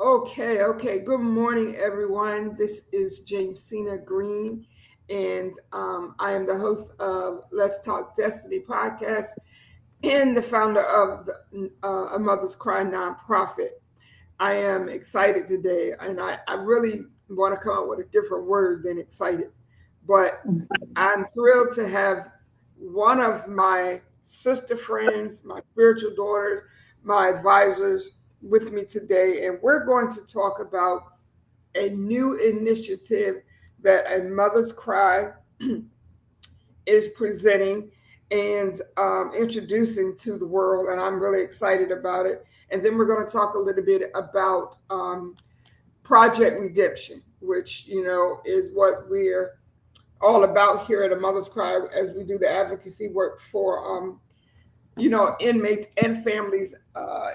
Okay. Good morning, everyone. This is Jamesina Green, and I am the host of Let's Talk Destiny podcast and the founder of A Mother's Cry nonprofit. I am excited today, and I really want to come up with a different word than excited, but I'm thrilled to have one of my sister friends, my spiritual daughters, my advisors with me today, and we're going to talk about a new initiative that A Mother's Cry is presenting and introducing to the world, and I'm really excited about it. And then we're going to talk a little bit about Project Redemption, which is what we're all about here at A Mother's Cry as we do the advocacy work for inmates and families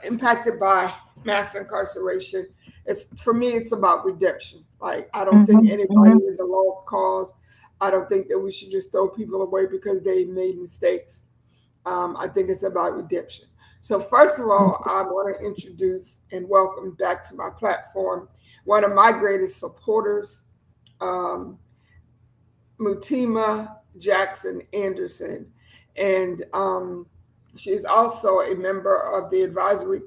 impacted by mass incarceration. It's for me, it's about redemption. Like I don't think anybody is a lost cause. I don't think that we should just throw people away because they made mistakes. I think it's about redemption. So first of all, I want to introduce and welcome back to my platform one of my greatest supporters, um, Mutima Jackson Anderson, and she is also a member of the advisory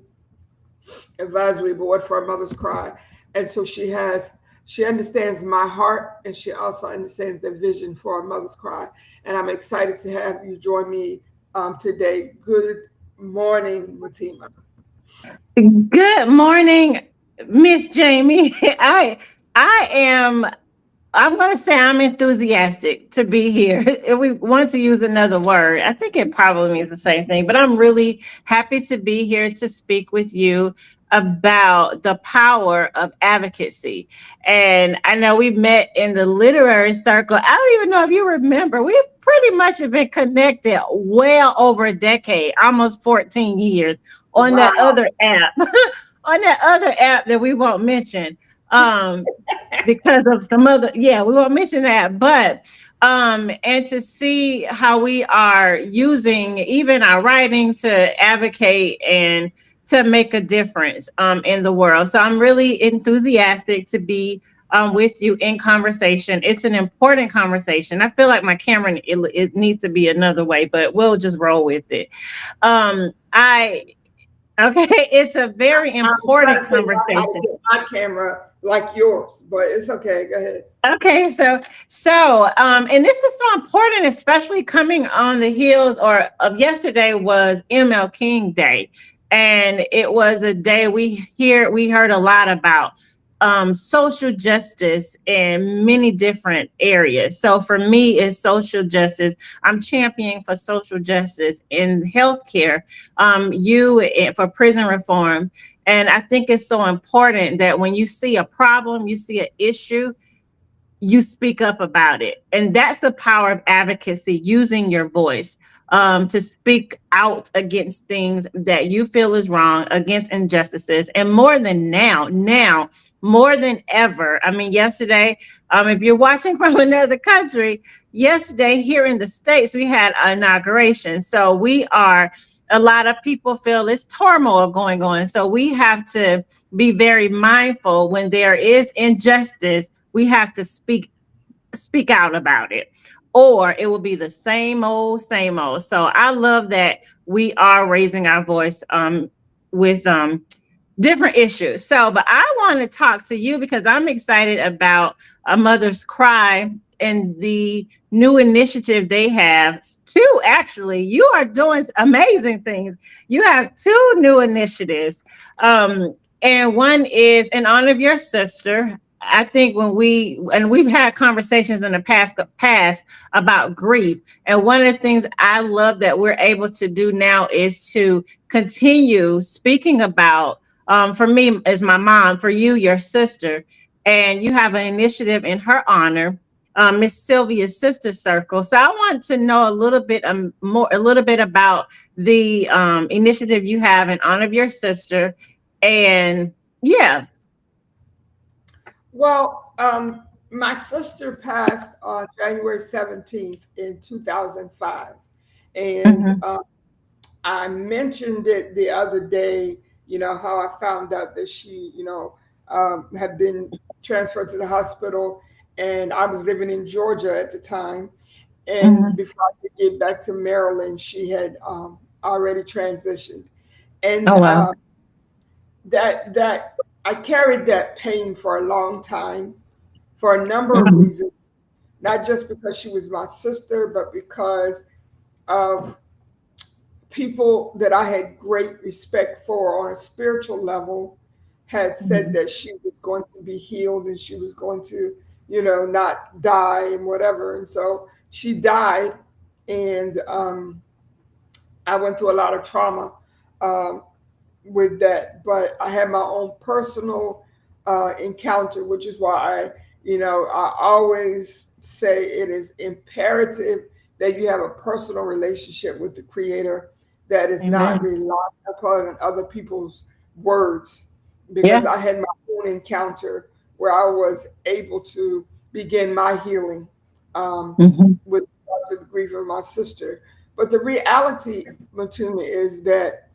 board for A Mother's Cry, and so she understands my heart, and she also understands the vision for A Mother's Cry. And I'm excited to have you join me today. Good morning, Mutima. Good morning, Miss Jamie. I am I'm going to say I'm enthusiastic to be here. If we want to use another word, I think it probably means the same thing, but I'm really happy to be here to speak with you about the power of advocacy. And I know we met in the literary circle. I don't even know if you remember. We pretty much have been connected well over a decade, almost 14 years on that Wow. other app. On that other app that we won't mention. Um, because of some other, yeah, we won't mention that, but and to see how we are using even our writing to advocate and to make a difference in the world. So I'm really enthusiastic to be with you in conversation. It's an important conversation. I feel like my camera, it needs to be another way, but we'll just roll with it. I Okay, it's a very I was trying important to figure out how to conversation. get my camera like yours, but it's okay. Go ahead. Okay, and this is so important, especially coming on the heels or of yesterday was ML King Day, and it was a day we heard a lot about social justice in many different areas. So for me, it's social justice. I'm championing for social justice in healthcare. For prison reform, and I think it's so important that when you see a problem, you see an issue, you speak up about it. And that's the power of advocacy, using your voice to speak out against things that you feel is wrong, against injustices. And more than now, more than ever. I mean, yesterday, if you're watching from another country, yesterday here in the States, we had an inauguration. So a lot of people feel it's turmoil going on. So we have to be very mindful when there is injustice. We have to speak out about it, or it will be the same old, same old. So I love that we are raising our voice with different issues. So, but I want to talk to you because I'm excited about A Mother's Cry and the new initiative they have. Two, actually, you are doing amazing things. You have two new initiatives. And one is in honor of your sister. I think we've had conversations in the past about grief. And one of the things I love that we're able to do now is to continue speaking about, for me as my mom, for you, your sister, and you have an initiative in her honor, Miss Sylvia's Sister Circle. So I want to know a little bit about the initiative you have in honor of your sister, and yeah. Well, my sister passed on January 17th in 2005. And Mhm. I mentioned it the other day, how I found out that she, had been transferred to the hospital, and I was living in Georgia at the time. And Mhm. before I could get back to Maryland, she had already transitioned. And Oh wow. that I carried that pain for a long time for a number of Mhm. reasons, not just because she was my sister, but because of people that I had great respect for on a spiritual level had said Mhm. that she was going to be healed and she was going to, you know, not die and whatever. And so she died, and I went through a lot of trauma. Um, with that, but I had my own personal encounter, which is why I always say it is imperative that you have a personal relationship with the Creator that is not Amen. relying upon other people's words. Because Yeah. I had my own encounter where I was able to begin my healing um, Mhm. with regard to the grief of my sister. But the reality, Matuma, is that,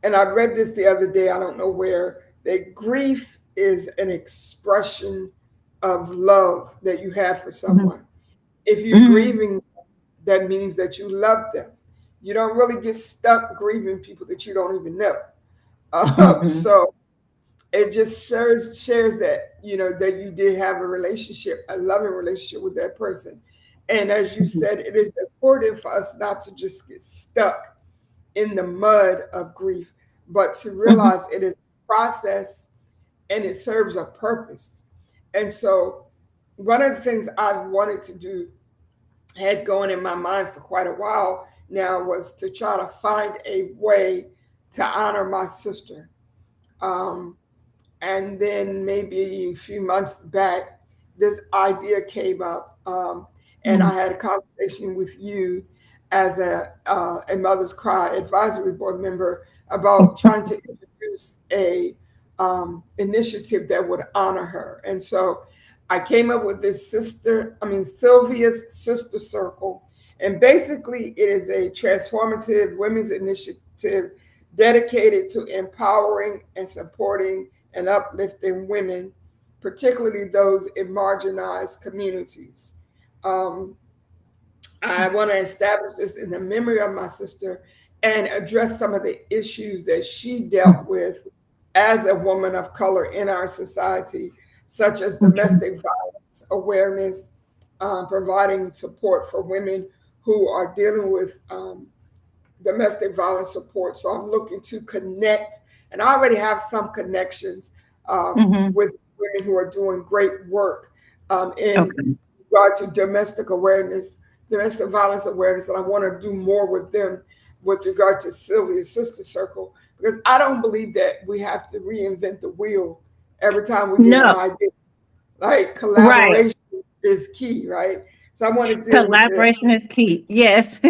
and I read this the other day, I don't know where, that grief is an expression of love that you have for Mhm. someone. If you're Mhm. grieving, that means that you love them. You don't really get stuck grieving people that you don't even know. Mhm. So it just shares that, that you did have a relationship, a loving relationship with that person. And as you Mhm. said, it is important for us not to just get stuck in the mud of grief, but to Mhm. realize it is a process and it serves a purpose. And so, one of the things I've wanted to do, had going in my mind for quite a while now, was to try to find a way to honor my sister. Um, and then maybe a few months back, this idea came up, and I Mhm. had a conversation with you as a Mother's Cry advisory board member about trying to introduce a initiative that would honor her. And so I came up with this Sylvia's Sister Circle, and basically it is a transformative women's initiative dedicated to empowering and supporting and uplifting women, particularly those in marginalized communities. Um, I want to establish this in the memory of my sister and address some of the issues that she dealt with as a woman of color in our society, such as Mhm. domestic violence awareness, providing support for women who are dealing with domestic violence support. So I'm looking to connect, and I already have some connections Mhm. with women who are doing great work in Okay. regard to domestic violence awareness, and I want to do more with them with regard to Sylvia's Sister Circle, because I don't believe that we have to reinvent the wheel every time we get an No. idea. Like Right. collaboration is key, right? So I want to deal with the Collaboration is key. Yes.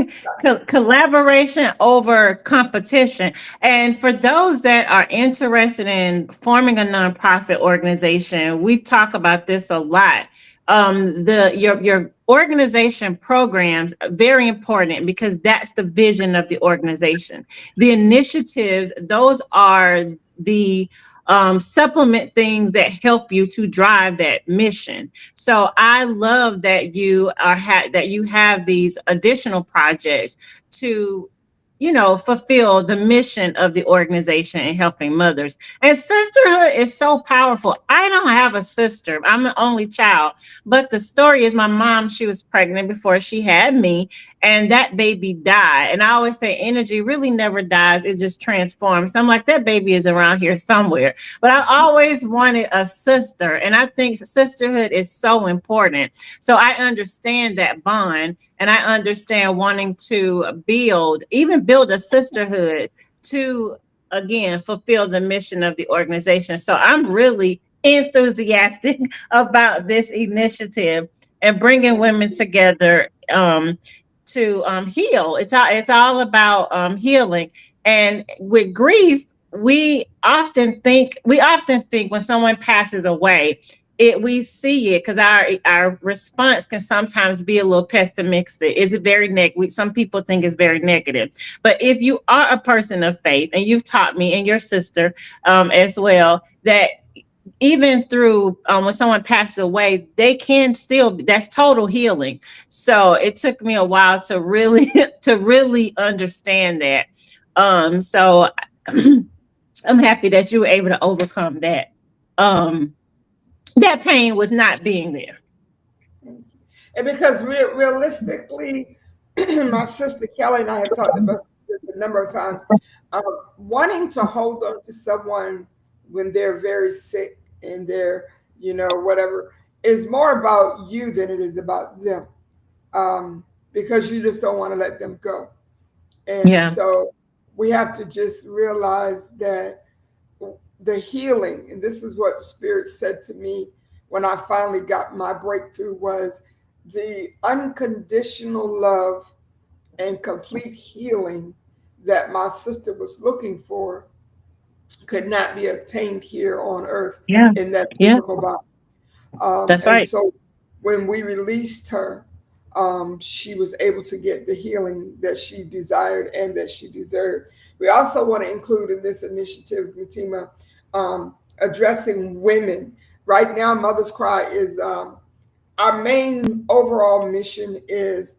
Collaboration over competition. And for those that are interested in forming a nonprofit organization, we talk about this a lot. The your organization programs are very important because that's the vision of the organization. The initiatives, those are the supplement things that help you to drive that mission. So I love that that you have these additional projects to, fulfill the mission of the organization and helping mothers. And sisterhood is so powerful. I don't have a sister. I'm an only child. But the story is my mom, she was pregnant before she had me, and that baby died. And I always say energy really never dies, it just transforms. So I'm like, that baby is around here somewhere. But I always wanted a sister, and I think sisterhood is so important. So I understand that bond, and I understand wanting to even build a sisterhood to, again, fulfill the mission of the organization. So I'm really enthusiastic about this initiative and bringing women together to heal. It's all about healing. And with grief, we often think when someone passes away, we see it because our response can sometimes be a little pessimistic. Is it very negative? Some people think it's very negative. But if you are a person of faith, and you've taught me and your sister as well, that even through when someone passes away, they can still, that's total healing. So it took me a while to really to really understand that. So I'm happy that you were able to overcome that. Um, that pain was not being there. And because realistically, my sister Kelly and I have talked about this a number of times. Um, Wanting to hold on to someone when they're very sick and they're, whatever, is more about you than it is about them, because you just don't want to let them go. And Yeah. so we have to just realize that the healing, and this is what the Spirit said to me when I finally got my breakthrough, was the unconditional love and complete healing that my sister was looking for could not be obtained here on earth Yeah. in that Yeah. physical body. That's And right. so when we released her, she was able to get the healing that she desired and that she deserved. We also want to include in this initiative, Matima, addressing women. Right now, Mother's Cry is our main overall mission is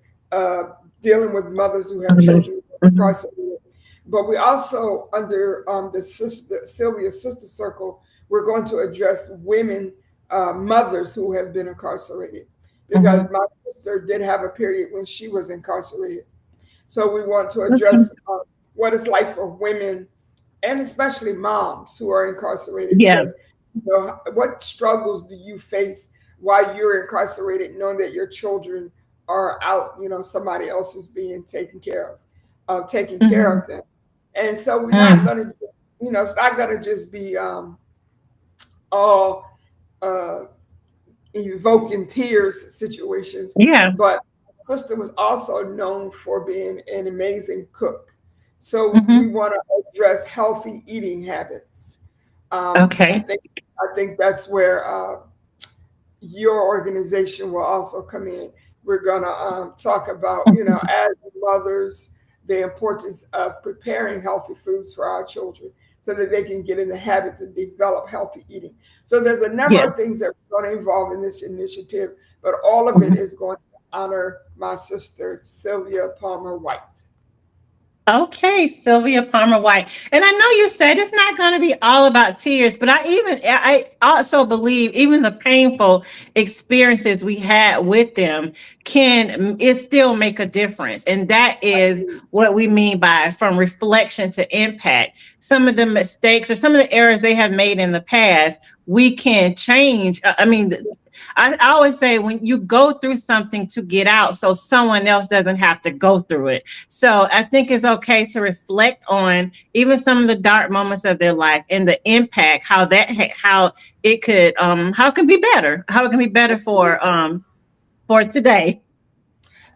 dealing with mothers who have children Mhm. incarcerated. But we also, under the sister Sylvia's sister circle, we're going to address women, mothers who have been incarcerated, because Mhm. my sister did have a period when she was incarcerated. So we want to Okay. address what it's like for women, and especially moms who are incarcerated, Yeah. because what struggles do you face while you're incarcerated, knowing that your children are out, somebody else is being taking care Mhm. of them. And so we're not Mm. going to, it's not going to just be all uh, evoking tears situations. Yeah. But sister was also known for being an amazing cook. So we Mhm. want to address healthy eating habits. Um, I Okay. think I think that's where your organization will also come in. We're going to talk about, Mhm. as mothers, the importance of preparing healthy foods for our children so that they can get in the habit to develop healthy eating. So there's a number Yeah. of things that we're going to involve in this initiative, but all of it Mhm. is going to honor my sister, Sylvia Palmer White. Okay, Sylvia Palmer White. And I know you said it's not going to be all about tears, but I also believe even the painful experiences we had with them can it still make a difference. And that is what we mean by from reflection to impact. Some of the mistakes or some of the errors they have made in the past, we can change. I mean, I always say when you go through something to get out so someone else doesn't have to go through it. So I think it's okay to reflect on even some of the dark moments of their life and the impact, how it could how it can be better, how it can be better for today.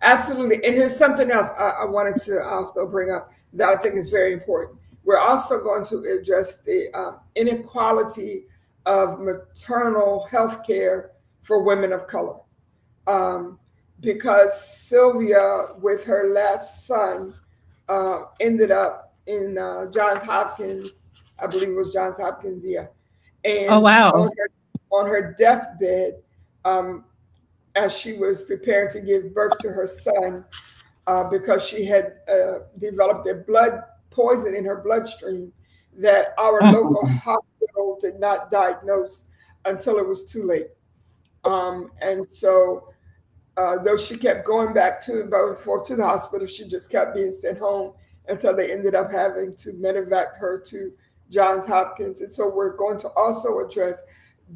Absolutely. And here's something else I wanted to also bring up that I think is very important. We're also going to address the inequality of maternal health care for women of color. Um, because Sylvia, with her last son, ended up in Johns Hopkins, I believe it was Johns Hopkins, yeah. Oh And wow. on her deathbed, um, as she was preparing to give birth to her son, because she had developed a blood poison in her bloodstream that our local Mhm. hospital did not diagnose until it was too late. And so though she kept going back to and forth to the hospital, she just kept being sent home until they ended up having to medevac her to Johns Hopkins. And so we're going to also address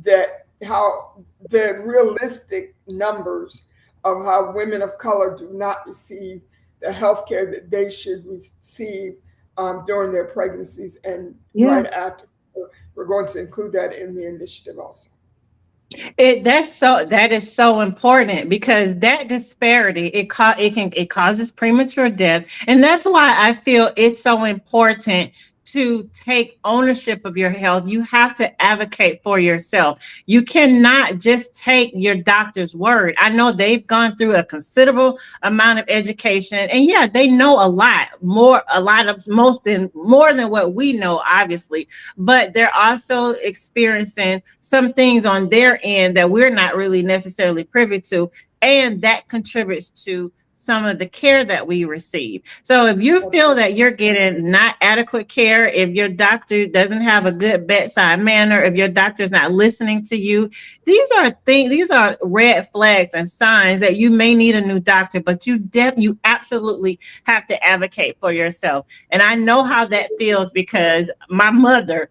that, how the realistic numbers of how women of color do not receive the health care that they should receive during their pregnancies and Yeah. right after. So we're going to include that in the initiative also. That is so important because that disparity it causes premature death, and that's why I feel it's so important to take ownership of your health. You have to advocate for yourself. You cannot just take your doctor's word. I know they've gone through a considerable amount of education, and yeah, they know a lot more, a lot of most than more than what we know, obviously. But they're also experiencing some things on their end that we're not really necessarily privy to, and that contributes to some of the care that we receive. So if you feel that you're getting not adequate care, if your doctor doesn't have a good bedside manner, if your doctor is not listening to you, these are red flags and signs that you may need a new doctor, but you absolutely have to advocate for yourself. And I know how that feels because my mother,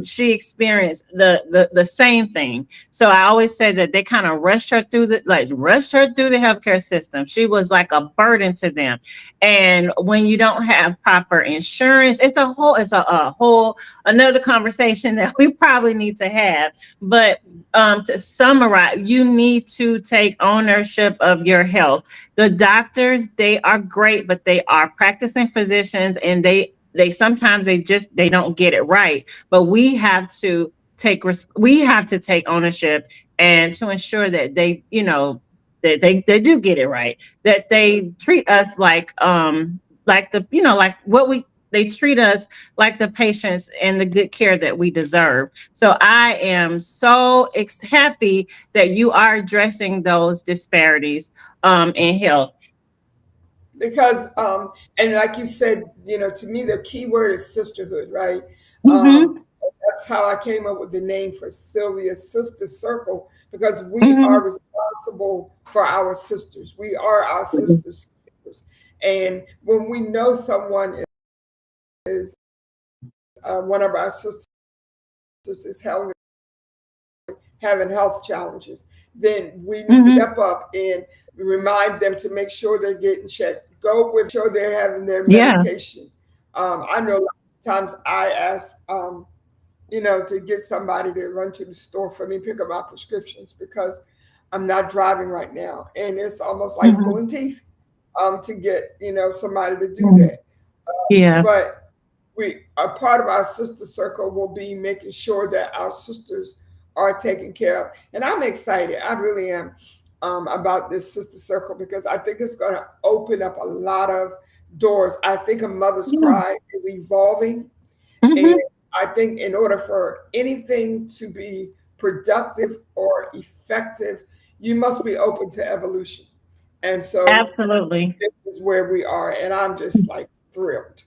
she experienced the same thing. So I always say that they kind of rushed her through the healthcare system. She was like a burden to them. And when you don't have proper insurance, it's a whole another conversation that we probably need to have. But to summarize, you need to take ownership of your health. The doctors, they are great, but they are practicing physicians, and they sometimes they don't get it right. But we have to take ownership, and to ensure that they do get it right, that they treat us like the like what we they treat us like the patients and the good care that we deserve. So I am so happy that you are addressing those disparities in health. Because and like you said, to me the key word is sisterhood, right? um Hmm. that's how I came up with the name for Sylvia's Sister Circle, because we are Hmm. responsible for our sisters. We are our sisters keepers. And when we know someone is one of our sisters is having health challenges, then we need to Hmm. step up and remind them to make sure they're getting checked. Go with sure they're having their Yeah. medication. I know a lot of times I ask, to get somebody to run to the store for me, pick up my prescriptions because I'm not driving right now, and it's almost like Hmm. pulling teeth to get somebody to do that. Yeah. But we a part of our sister circle will be making sure that our sisters are taken care of, and I'm excited. I really am about this sister circle because I think it's going to open up a lot of doors. I think a mother's Yeah. cry is evolving, and Hmm. I think in order for anything to be productive or effective, you must be open to evolution. And so Absolutely. this is where we are, and I'm just like thrilled.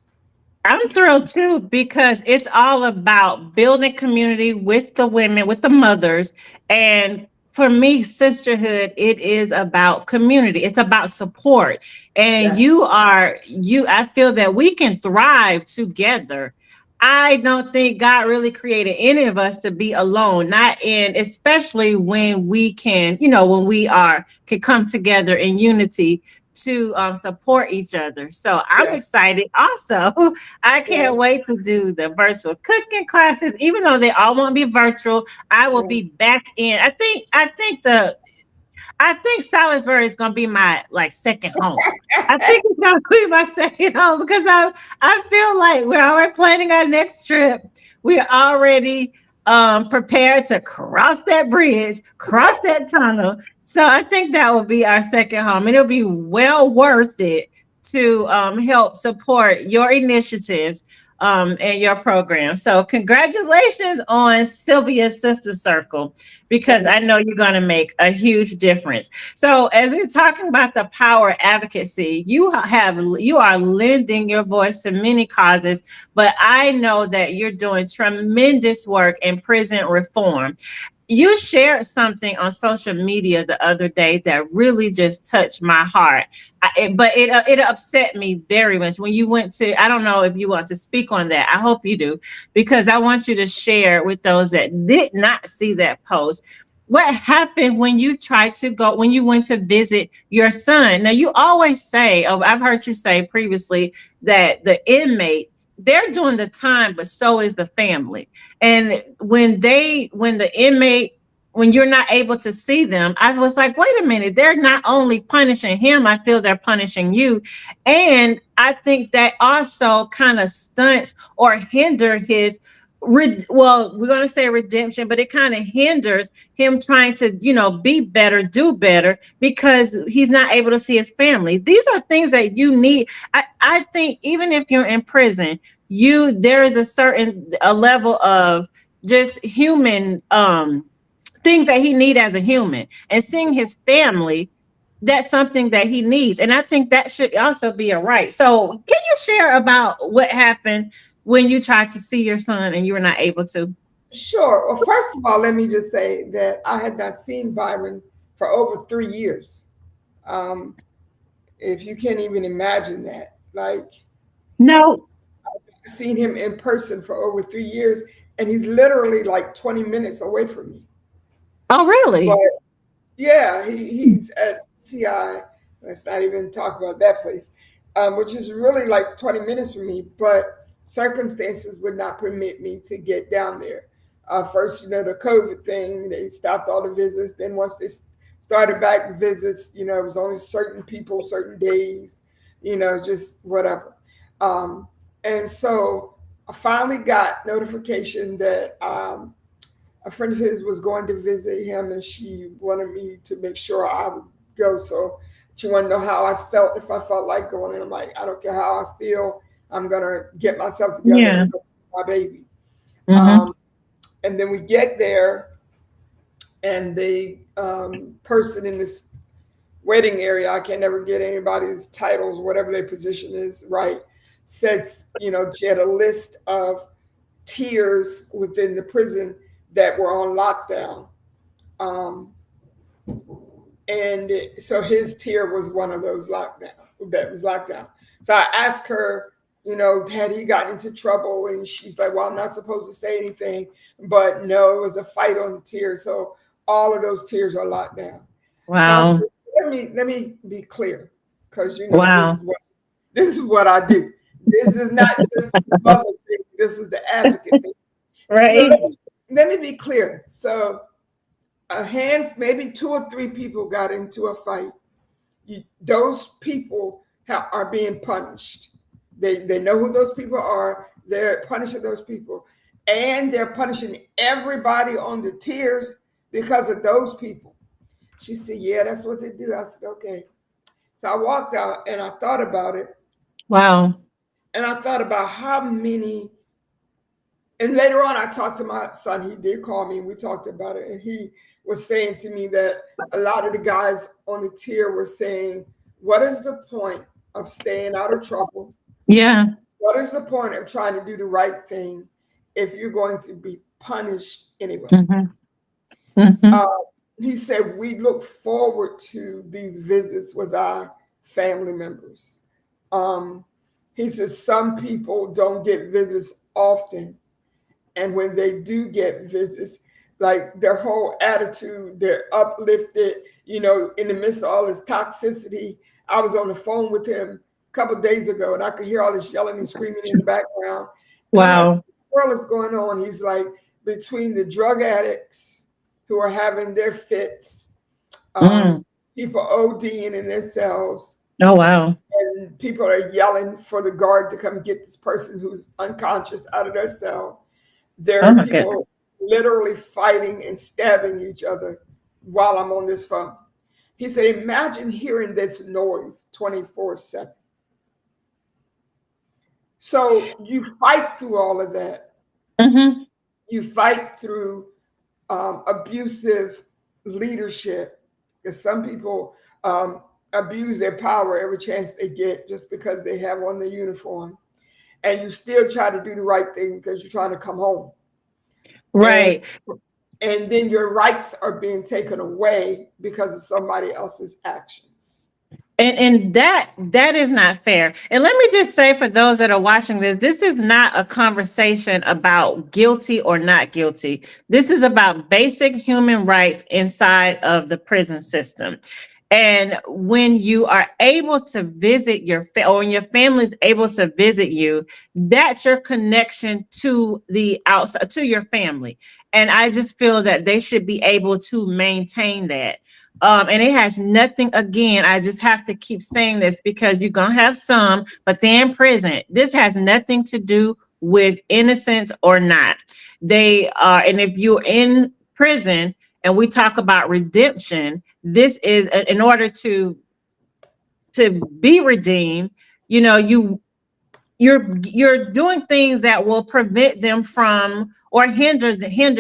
I'm thrilled too because it's all about building community with the women, with the mothers. And for me, sisterhood, it is about community. It's about support. And Yes. I feel that we can thrive together. I don't think God really created any of us to be alone, not in, especially when we can, when can come together in unity to support each other. So I'm Yes. excited also. I can't Yes. wait to do the virtual cooking classes. Even though they all won't be virtual, I will Yes. be back in. I think Salisbury is gonna be my like second home. I think it's gonna be my second home because I feel like we're already planning our next trip. We're already prepared to cross that bridge, cross that tunnel. So I think that will be our second home, and it'll be well worth it to help support your initiatives and your program. So congratulations on Sylvia's Sister Circle, because Thank I know you're going to make a huge difference. So, as we're talking about the power of advocacy, you are lending your voice to many causes, but I know that you're doing tremendous work in prison reform. You shared something on social media the other day that really just touched my heart. But it upset me very much when you went to. I don't know if you want to speak on that. I hope you do, because I want you to share with those that did not see that post. What happened when when you went to visit your son? Now, you always say, oh, I've heard you say previously that the inmate, they're doing the time, but so is the family. And when the inmate when you're not able to see them, I was like, wait a minute, they're not only punishing him, I feel they're punishing you. And I think that also kind of stunts or hinder his well, we're going to say redemption, but it kind of hinders him trying to, be better, do better, because he's not able to see his family. These are things that you need. I think even if you're in prison, there is a level of just human things that he need as a human, and seeing his family, that's something that he needs, and I think that should also be a right. So can you share about what happened when you tried to see your son and you were not able to? Sure. Well, first of all, let me just say that I had not seen Byron for over 3 years. Um, if you can't even imagine that, like, No. I've seen him in person for over 3 years, and he's literally like 20 minutes away from me. Oh, But really? yeah, he's at CI. Let's not even talk about that place, which is really like 20 minutes from me. But circumstances would not permit me to get down there. First, the COVID thing, they stopped all the visits. Then once they started back visits, it was only certain people, certain days, just whatever. Um, and so I finally got notification that a friend of his was going to visit him, and she wanted me to make sure I would go. So she wanted to know how I felt, if I felt like going. And I'm like, I don't care how I feel. I'm going to get myself together Yeah. and go with my baby. Mm-hmm. Um, and then we get there, and the person in this waiting area, I can never get anybody's titles, whatever their position is, right, says, she had a list of tiers within the prison that were on lockdown. Um, and so his tier was one of those lockdown that was locked down. So I asked her, had he gotten into trouble? And she's like, well, I'm not supposed to say anything, but no, it was a fight on the tier. So all of those tiers are locked down. So I said, Wow. let me be clear, because Wow. this is what I do. This is not just the mother thing. This is the advocate thing. So Right. let me be clear. So maybe two or three people got into a fight. Those people are being punished. They know who those people are. They're punishing those people, and they're punishing everybody on the tiers because of those people. She said, "Yeah, that's what they do." I said, "Okay." So I walked out and I thought about it, Wow. and I thought about how many. And later on, I talked to my son. He did call me, and we talked about it. And he was saying to me that a lot of the guys on the tier were saying, "What is the point of staying out of trouble? Yeah. What is the point of trying to do the right thing if you're going to be punished anyway?" Mm-hmm. Mm-hmm. Uh, he said, "We look forward to these visits with our family members." Um, he says, "Some people don't get visits often, and when they do get visits, like their whole attitude, they're uplifted, in the midst of all this toxicity." I was on the phone with him a couple of days ago, and I could hear all this yelling and screaming in the background. And I'm like, Wow. what is going on? He's like, between the drug addicts who are having their fits, um, Mm. people ODing in their cells, Oh, wow. and people are yelling for the guard to come get this person who's unconscious out of their cell. There Oh, are my goodness. people literally fighting and stabbing each other while I'm on this phone. He said, imagine hearing this noise 24/7. So you fight through all of that. Mm-hmm. You fight through abusive leadership, because some people abuse their power every chance they get just because they have on the uniform. And you still try to do the right thing because you're trying to come home. And Right. and then your rights are being taken away because of somebody else's actions. And that is not fair. And let me just say, for those that are watching this is not a conversation about guilty or not guilty. This is about basic human rights inside of the prison system. And when you are able to visit or when your family is able to visit you, that's your connection to the outside, to your family. And I just feel that they should be able to maintain that. And it has nothing, again, I just have to keep saying this because you're going to have some, but they're in prison. This has nothing to do with innocence or not. They are, and if you're in prison and we talk about redemption, this is in order to be redeemed, you know, you're doing things that will prevent them from or hinder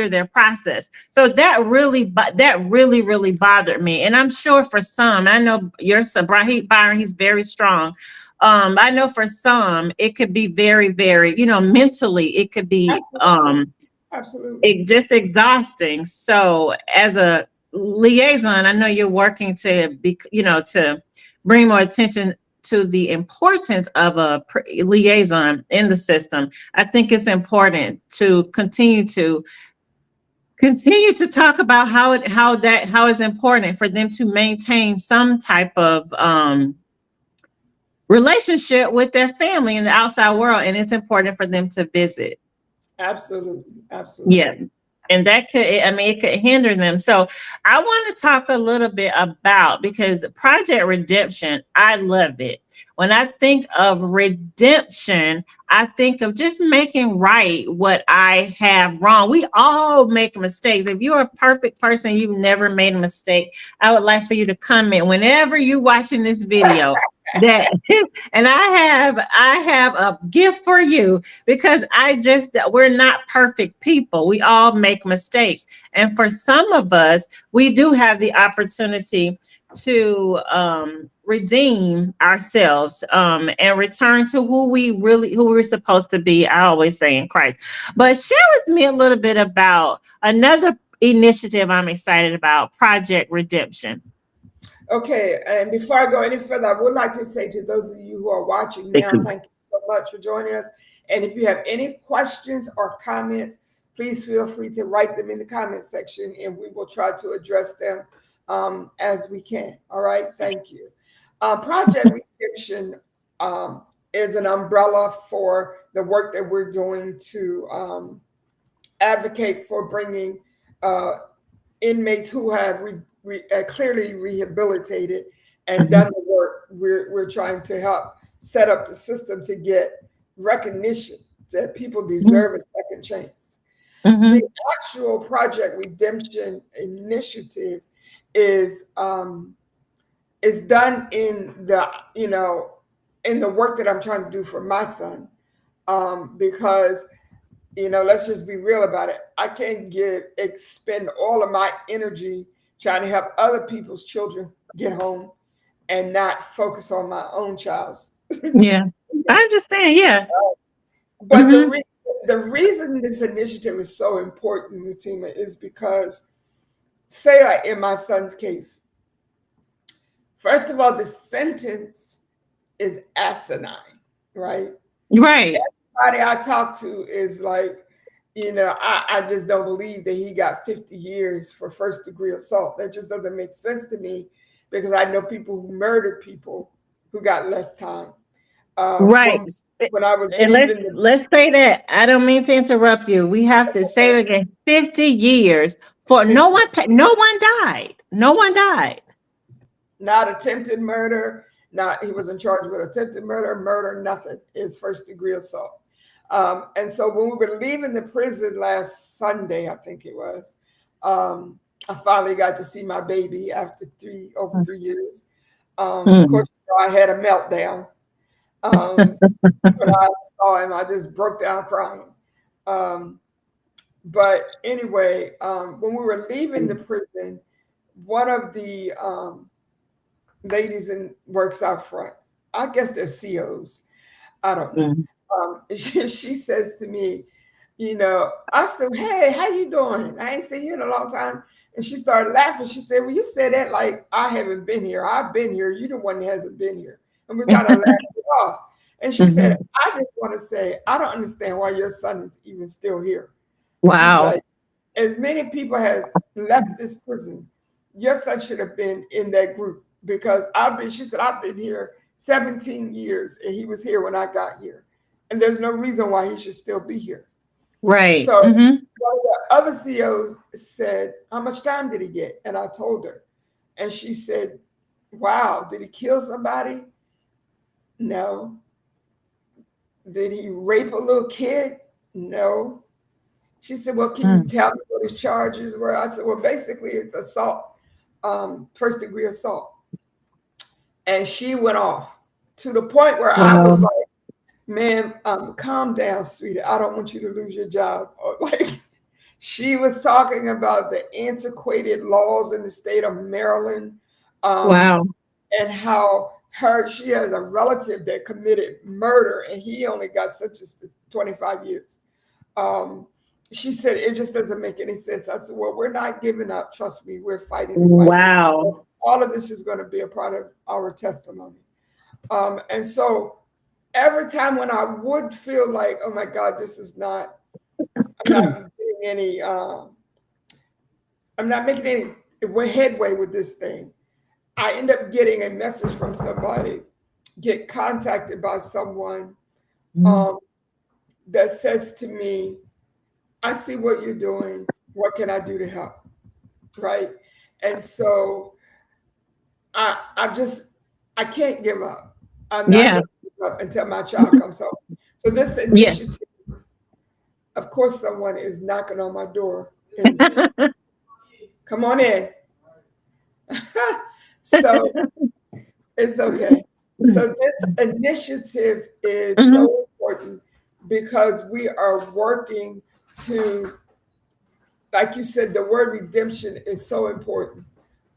their process. So that really bothered me, and I'm sure for some, I know your son Byron, he's very strong. I know for some it could be very, very, mentally it could be Absolutely. Absolutely. just exhausting. So as a liaison, I know you're working to be, to bring more attention to the importance of a liaison in the system. I think it's important to continue to talk about how it's important for them to maintain some type of relationship with their family in the outside world, and it's important for them to visit. Absolutely. Yeah. Absolutely. And that could, I mean, it could hinder them. So I want to talk a little bit about, because Project Redemption, I love it. When I think of redemption, I think of just making right what I have wrong. We all make mistakes. If you're a perfect person, you've never made a mistake, I would like for you to comment whenever you're watching this video that and I have a gift for you, because we're not perfect people. We all make mistakes. And for some of us, we do have the opportunity to redeem ourselves, and return to who we're supposed to be. I always say in Christ. But share with me a little bit about another initiative I'm excited about, Project Redemption. Okay, and before I go any further, I would like to say to those of you who are watching Thank now, you. thank you so much for joining us. And if you have any questions or comments, please feel free to write them in the comment section and we will try to address them as we can. All right, thank you. Project Redemption is an umbrella for the work that we're doing to advocate for bringing uh, inmates who have clearly rehabilitated and Mhm, done the work. We're trying to help set up the system to get recognition that people mhm, deserve a second chance. The mhm, actual Project Redemption initiative is um, is done in the in the work that I'm trying to do for my son, because let's just be real about it. I can't expend all of my energy trying to help other people's children get home and not focus on my own child's. yeah, I understand. Yeah. But Hmm. the reason this initiative is so important, Mutima, is because, say, like in my son's case, first of all, the sentence is asinine, right? Right. Everybody I talk to is like, I just don't believe that he got 50 years for first degree assault. That just doesn't make sense to me because I know people who murdered people who got less time. Uh, Right. when when I was And let's leaving the let's say that. I don't mean to interrupt you. We have to say it again. 50 years for no 50, one. No one died. No one died. not attempted murder, not he was in charge with attempted murder, nothing. It's first degree assault. And so when we were leaving the prison last Sunday, I think it was, um, I finally got to see my baby after over 3 years. Of Mm, course, I had a meltdown. Um, when I saw him, I just broke down crying. Um, but anyway, when we were leaving the prison, one of the ladies in works out front, I guess they're COs, I don't know. mm, She says to me, I said, "Hey, how you doing? I ain't seen you in a long time." And she started laughing. She said, "Well, you said that like I haven't been here. I've been here. You the one that hasn't been here." And we kind of laughed it off. And she said, mhm. "I just want to say, I don't understand why your son is even still here." And she's Wow. like, "As many people has left this prison, your son should have been in that group because she said, I've been here 17 years and he was here when I got here. And there's no reason why he should still be here. Right. So Mm-hmm. one of the other CEOs said, how much time did he get? And I told her. And she said, wow, did he kill somebody? No. Did he rape a little kid? No. She said, well, can you Mm. tell me what his charges were? I said, well, basically it's assault, first degree assault. And she went off to the point where I was Wow. like, man, calm down, sweetie. I don't want you to lose your job. Or like, she was talking about the antiquated laws in the state of Maryland, um, Wow. and how she has a relative that committed murder and he only got sentenced to 25 years. Um, she said it just doesn't make any sense. I said, well, we're not giving up. Trust me, we're fighting the fight. Wow. All of this is going to be a part of our testimony. And so every time when I would feel like, oh my God, this is not, I'm not getting any, I'm not making any headway with this thing, I end up getting a message from somebody, get contacted by someone Mhm. um, that says to me, I see what you're doing. What can I do to help? Right. And so I just, I can't give up. I'm not Yeah. going to give up until my child comes home. So this Yeah. initiative, of course, someone is knocking on my door and come on in. So it's okay. So this initiative is Hmm. so important because we are working to, like you said, the word redemption is so important.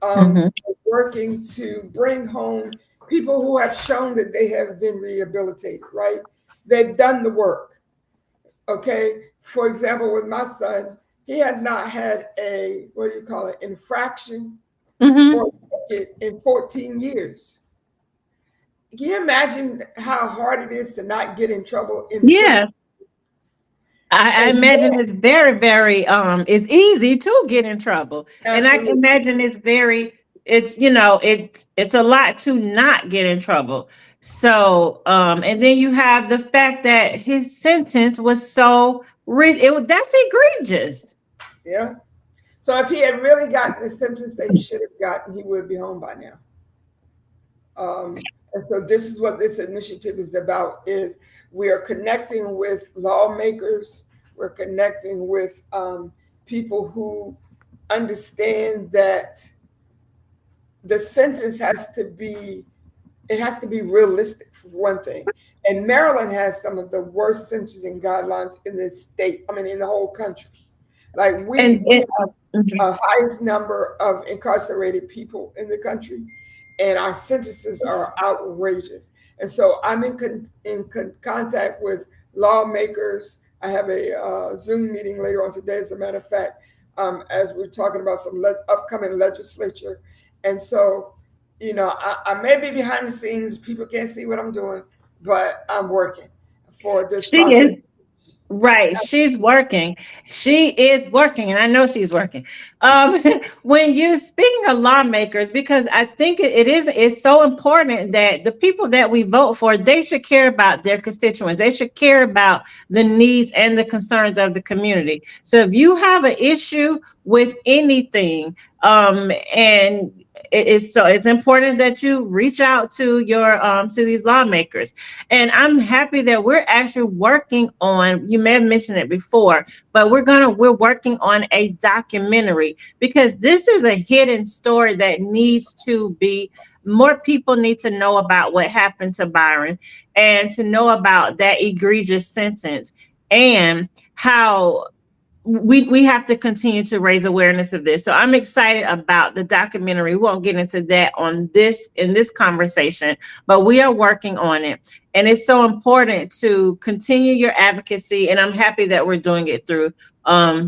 Hmm. Working to bring home people who have shown that they have been rehabilitated, right? They've done the work. Okay. For example, with my son, he has not had a, what do you call it, infraction or Hmm. a ticket in 14 years. Can you imagine how hard it is to not get in trouble in the prison? Yeah. I And imagine it's very, very it's easy to get in trouble. And I can absolutely, imagine it's it's a lot to not get in trouble. So and then you have the fact that his sentence was that's egregious. yeah. So if he had really gotten the sentence that he should have gotten, he would be home by now. And so this is what this initiative is about: is we are connecting with lawmakers, we're connecting with people who understand that the sentence has to be, it has to be realistic for one thing. And Maryland has some of the worst sentencing guidelines in this state. I mean, in the whole country. Like we And have mhm. a highest number of incarcerated people in the country, and our sentences are outrageous. And so I'm contact with lawmakers. I have a Zoom meeting later on today, as a matter of fact, as we're talking about some upcoming legislature. And so, I may be behind the scenes. People can't see what I'm doing, but I'm working for this She project. is right. She's working. She is working, and I know she's working. Um, when you speaking of lawmakers, because I think it's so important that the people that we vote for, they should care about their constituents. They should care about the needs and the concerns of the community. So if you have an issue with anything, and it's important that you reach out to your to these lawmakers. And I'm happy that we're actually working on, you may have mentioned it before, but we're working on a documentary because this is a hidden story that needs to be, more people need to know about what happened to Byron and to know about that egregious sentence and how we have to continue to raise awareness of this. So I'm excited about the documentary. We won't get into that on this in this conversation, but we are working on it. And it's so important to continue your advocacy. And I'm happy that we're doing it through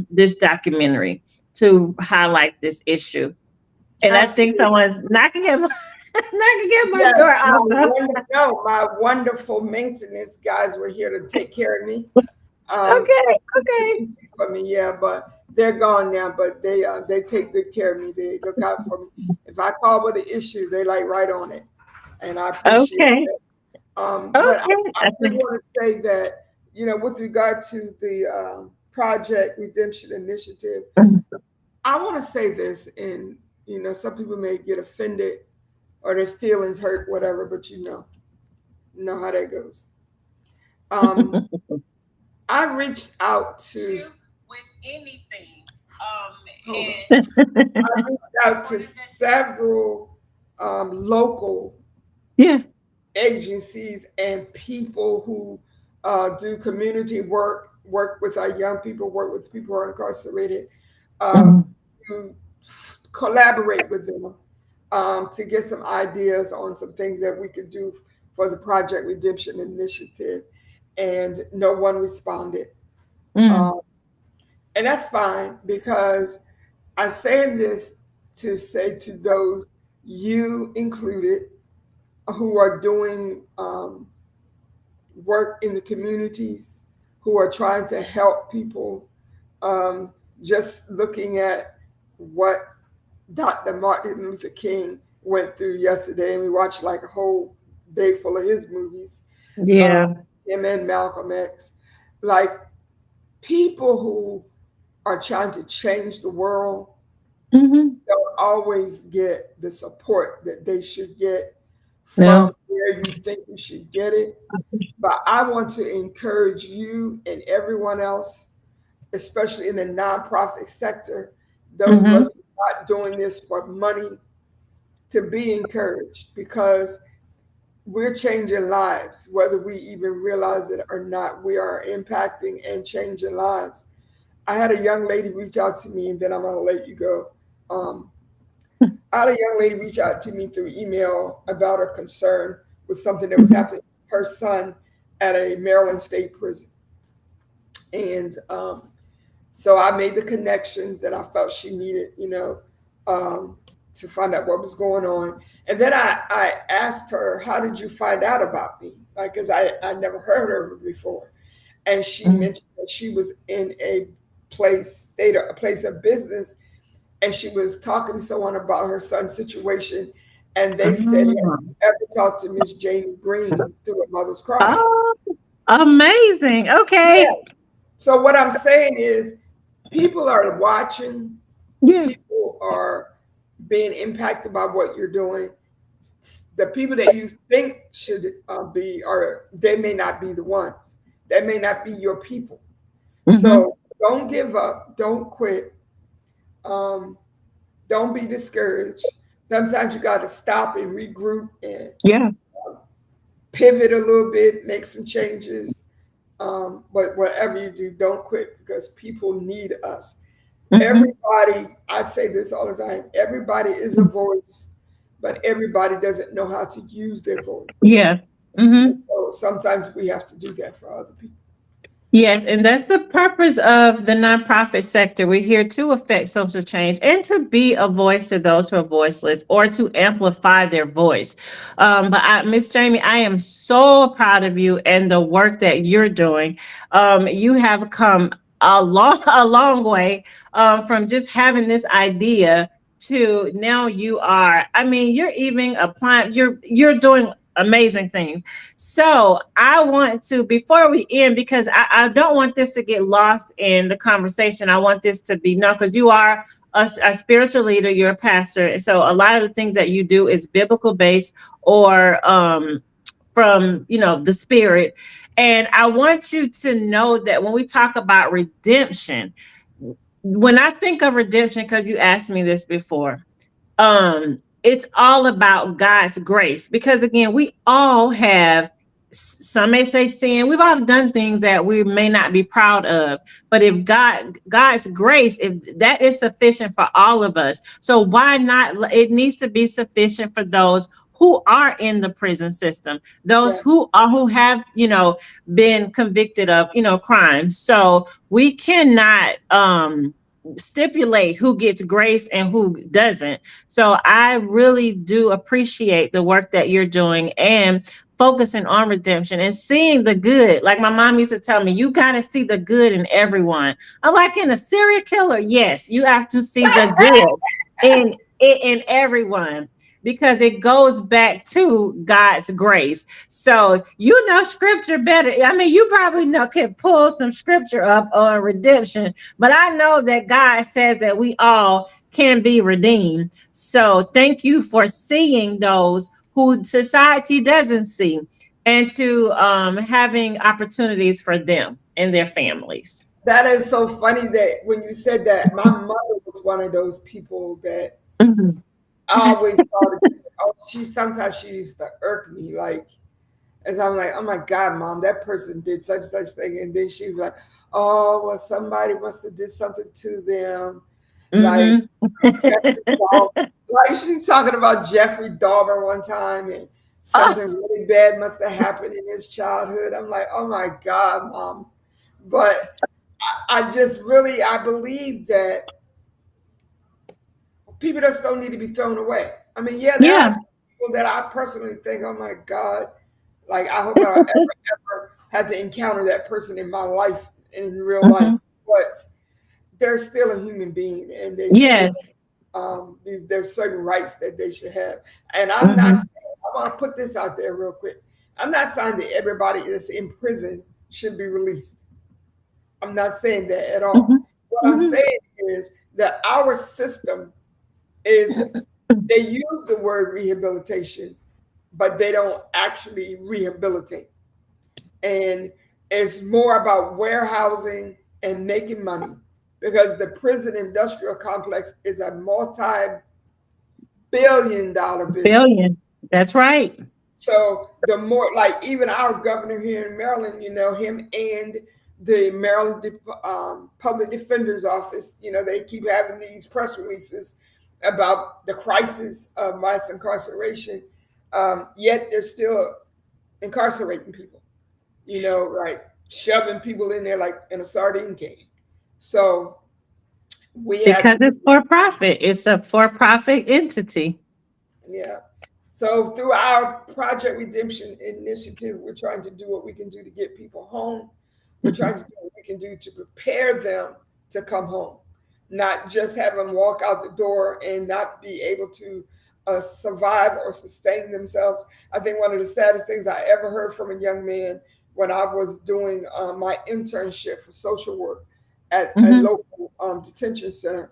this documentary to highlight this issue. And I think Absolutely. someone's knocking at my knocking at my Yes, door my also. no, my wonderful maintenance guys were here to take care of me. Um, Okay, okay. for me, yeah, but they're gone now, but they take good care of me. They look out for me. If I call with an issue, they like right on it, and I appreciate Okay. that. But Okay. I do want to say that, with regard to the Project Redemption Initiative, I want to say this, and some people may get offended or their feelings hurt, whatever, but you know how that goes. Um, I reached out to with anything, and I reached out to several local Yeah. agencies and people who do community work with our young people, work with people who are incarcerated, uh, Mhm. to collaborate with them to get some ideas on some things that we could do for the Project Redemption Initiative. And no one responded. Mm. Um, and that's fine because I'm saying this to say to those, you included, who are doing work in the communities, who are trying to help people, um, just looking at what Dr. Martin Luther King went through yesterday, and we watched like a whole day full of his movies, uh, Yeah. him and Malcolm X. Like, people who are trying to change the world Hmm. don't always get the support that they should get from No. where you think you should get it. But I want to encourage you and everyone else, especially in the nonprofit sector, those of us Hmm. who are not doing this for money, to be encouraged, because we're changing lives, whether we even realize it or not. We are impacting and changing lives. I had a young lady reach out to me, and then I'm gonna let you go. Um, I had a young lady reach out to me through email about her concern with something that was Hmm. happening to her son at a Maryland state prison. And so I made the connections that I felt she needed, um, to find out what was going on. And then I asked her, how did you find out about me? Like, because I never heard of her before. And she mentioned that she was in a place of business, and she was talking to someone about her son's situation. And they said, have you ever talked to Miss Janie Green through a Mother's Cry? Oh, amazing. Yeah. Okay. So what I'm saying is, people are watching, Yeah. people are being impacted by what you're doing. The people that you think should be, or they may not be the ones. They may not be your people. Hmm. So don't give up. Don't quit. Um, don't be discouraged. Sometimes you got to stop and regroup and Yeah. pivot a little bit, make some changes. But whatever you do, don't quit, because people need us. Hmm. Everybody, I say this all the time, everybody is a voice, but everybody doesn't know how to use their voice. Yeah. Hmm. And so sometimes we have to do that for other people. Yes, and that's the purpose of the nonprofit sector. We're here to affect social change and to be a voice to those who are voiceless, or to amplify their voice. Miss Jamie, I am so proud of you and the work that you're doing. You have come a long way, from just having this idea to now you are. I mean, you're even applying. You're doing amazing things. So I want to, before we end, because I don't want this to get lost in the conversation. I want this to be known, because you are a spiritual leader, you're a pastor. So a lot of the things that you do is biblical based, or from the spirit. And I want you to know that when we talk about redemption, when I think of redemption, because you asked me this before, it's all about God's grace, because again, we all have, some may say sin, we've all done things that we may not be proud of, but if God's grace, if that is sufficient for all of us, so why not? It needs to be sufficient for those who are in the prison system, those Yeah. who have been convicted of crimes. So we cannot stipulate who gets grace and who doesn't. So I really do appreciate the work that you're doing. And focusing on redemption and seeing the good. Like my mom used to tell me, you got to see the good in everyone. I'm like, in a serial killer, yes, you have to see the good in everyone, because it goes back to God's grace. So you know scripture better. I mean, you probably know, can pull some scripture up on redemption, but I know that God says that we all can be redeemed. So thank you for seeing those who society doesn't see, and to having opportunities for them and their families. That is so funny that when you said that, my mother was one of those people that Mhm. I always thought, oh, sometimes she used to irk me. Like, as I'm like, oh my God, mom, that person did such such thing. And then she was like, oh, well, somebody must have did something to them. Like, Mhm. Jeffrey Dahmer. Like, she's talking about Jeffrey Dahmer one time, and Oh, something really bad must have happened in his childhood. I'm like, oh my God, mom. But I just really, I believe that people just don't need to be thrown away. I mean, yeah, there are yeah. some people that I personally think, oh my God, like I hope I don't ever have to encounter that person in my life, in real life. Mhm. But they're still a human being, and they still Yes. there's certain rights that they should have. And I'm not Mhm. saying, I want to put this out there real quick. I'm not saying that everybody that's in prison should be released. I'm not saying that at all. Mhm. What I'm Mhm. saying is that our system is, they use the word rehabilitation, but they don't actually rehabilitate. And it's more about warehousing and making money, because the prison industrial complex is a multi-billion-dollar business. Billion. That's right. So the more, like even our governor here in Maryland, him and the Maryland Public Defender's Office, they keep having these press releases about the crisis of mass incarceration, yet they're still incarcerating people, like shoving people in there like in a sardine can. So we have Because to, it's for profit. It's a for profit entity. yeah. So through our Project Redemption initiative, we're trying to do what we can do to get people home. We're trying to do what we can do to prepare them to come home, not just have them walk out the door and not be able to survive or sustain themselves. I think one of the saddest things I ever heard from a young man when I was doing my internship for social work at a Mhm. local detention center,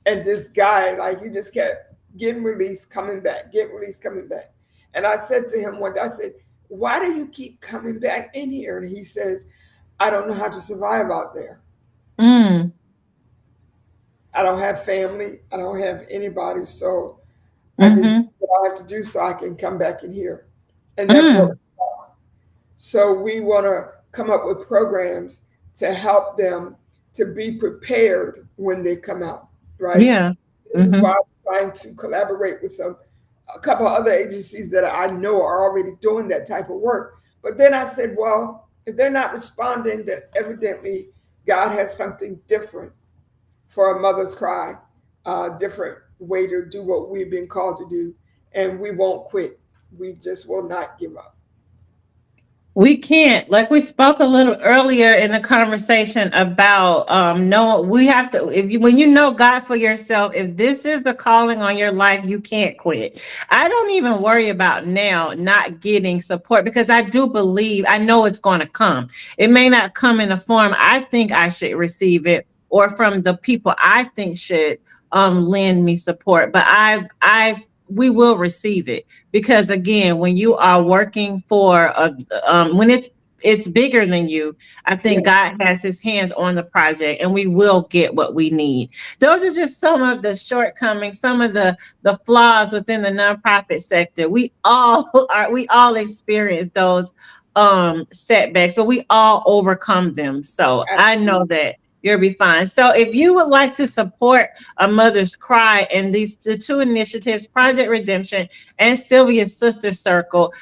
and this guy, like, he just kept getting released, coming back, getting released, coming back. And I said to him one day, I said, why do you keep coming back in here? And he says, I don't know how to survive out there. Mm. I don't have family. I don't have anybody. So I just do Mhm. what I have to do so I can come back in here. And that's what. Mm. So we want to come up with programs to help them to be prepared when they come out, right? Yeah. This is why Mhm. I'm trying to collaborate with a couple of other agencies that I know are already doing that type of work. But then I said, well, if they're not responding, then evidently God has something different for a mother's cry, a different way to do what we've been called to do, and we won't quit. We just will not give up. We can't, like we spoke a little earlier in the conversation about no, we have to, if you, when you know God for yourself, if this is the calling on your life, you can't quit. I don't even worry about now not getting support, because I do believe, I know it's going to come. It may not come in the form I think I should receive it, or from the people I think should lend me support, but we will receive it, because again, when you are working for a when it's bigger than you, I think Yeah, God has his hands on the project, and we will get what we need. Those are just some of the shortcomings, some of the flaws within the nonprofit sector. We all experience those setbacks, but we all overcome them. So I know absolutely. that You'll be fine. So if you would like to support A Mother's Cry and these the two initiatives, Project Redemption and Sylvia's Sister Circle,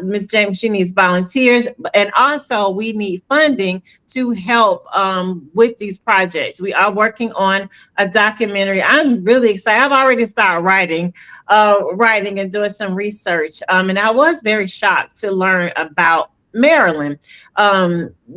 Ms. James, she needs volunteers, and also we need funding to help with these projects. We are working on a documentary. I'm really excited. I've already started writing and doing some research. And I was very shocked to learn about Maryland,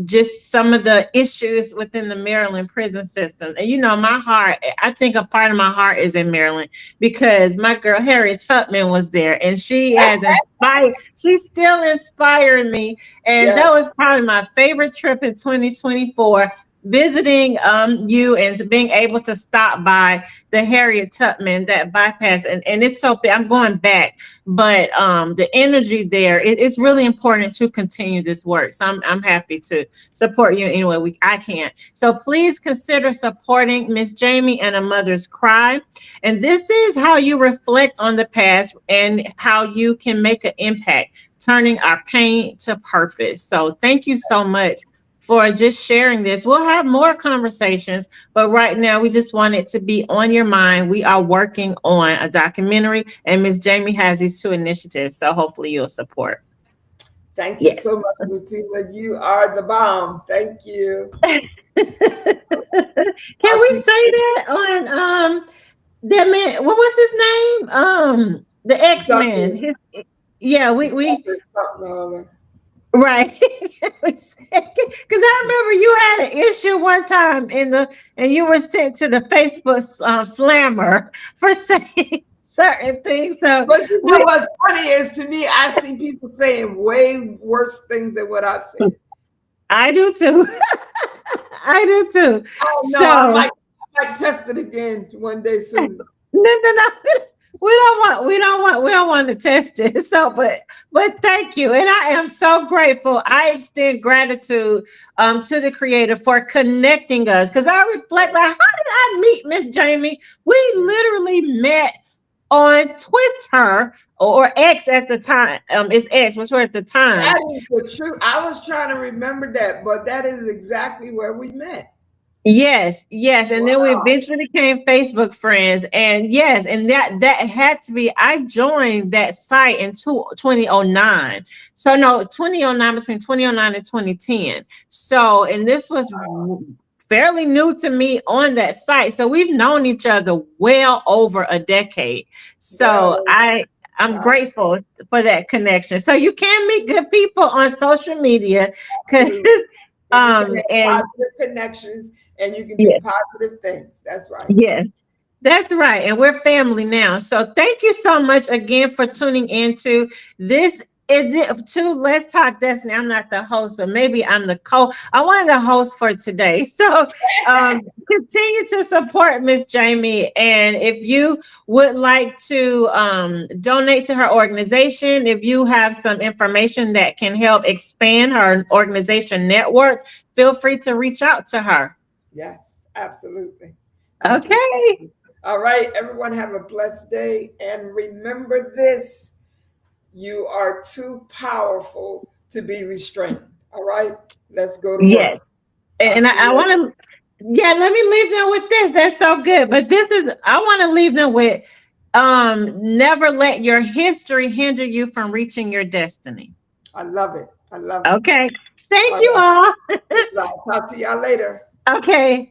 just some of the issues within the Maryland prison system. And my heart, I think a part of my heart is in Maryland because my girl Harriet Tubman was there and she has inspired, she's still inspiring me. And Yes. that was probably my favorite trip in 2024. Visiting you and being able to stop by the Harriet Tubman that bypass, and it's so I'm going back, but the energy there, it's really important to continue this work. So I'm happy to support you any way I can. So please consider supporting Miss Jamie and A Mother's Cry. And this is how you reflect on the past and how you can make an impact, turning our pain to purpose. So thank you so much for just sharing this. We'll have more conversations, but right now we just want it to be on your mind. We are working on a documentary, and Miss Jamie has these two initiatives, so hopefully you'll support. Thank you Yes. so much, Rutina. You are the bomb. Thank you. Can I we say appreciate that on that man? What was his name? The X-Men. something. Yeah, we Something or other. right. Because I remember you had an issue one time and you were sent to the Facebook slammer for saying certain things. So But you know we, what's funny is to me, I see people saying way worse things than what I said. I do too. I do too. I don't know. So I might test it again one day soon. no. We don't want to test it. So, but thank you. And I am so grateful. I extend gratitude to the creator for connecting us. Because I reflect like, how did I meet Miss Jamie? We literally met on Twitter or X at the time. It's X, was her at the That time. is the truth. I was trying to remember that, but that is exactly where we met. Yes. And then we Wow. eventually became Facebook friends. And yes, and that had to be, I joined that site in 2009. So no, 2009, between 2009 and 2010. So, and this was fairly new to me on that site. So we've known each other well over a decade. So Well, I'm I grateful for that connection. So you can meet good people on social media because do. And you can and have positive connections and you can do yes. positive things. That's right. Yes, that's right. And we're family now. So thank you so much again for tuning into this. Is it to Let's Talk Destiny? I'm not the host, but maybe I'm the I wanted the host for today. So continue to support Miss Jamie. And if you would like to donate to her organization, if you have some information that can help expand her organization network, feel free to reach out to her. Yes, absolutely. Absolutely. Okay. All right, everyone have a blessed day. And remember this, you are too powerful to be restrained. All right, let's go to work. Yes. Talk And to you I later. want to, yeah, let me leave them with this. That's so good. But I want to leave them with never let your history hinder you from reaching your destiny. I love it. I love it. Okay. Thank All you right. all. I'll talk to y'all later. Okay.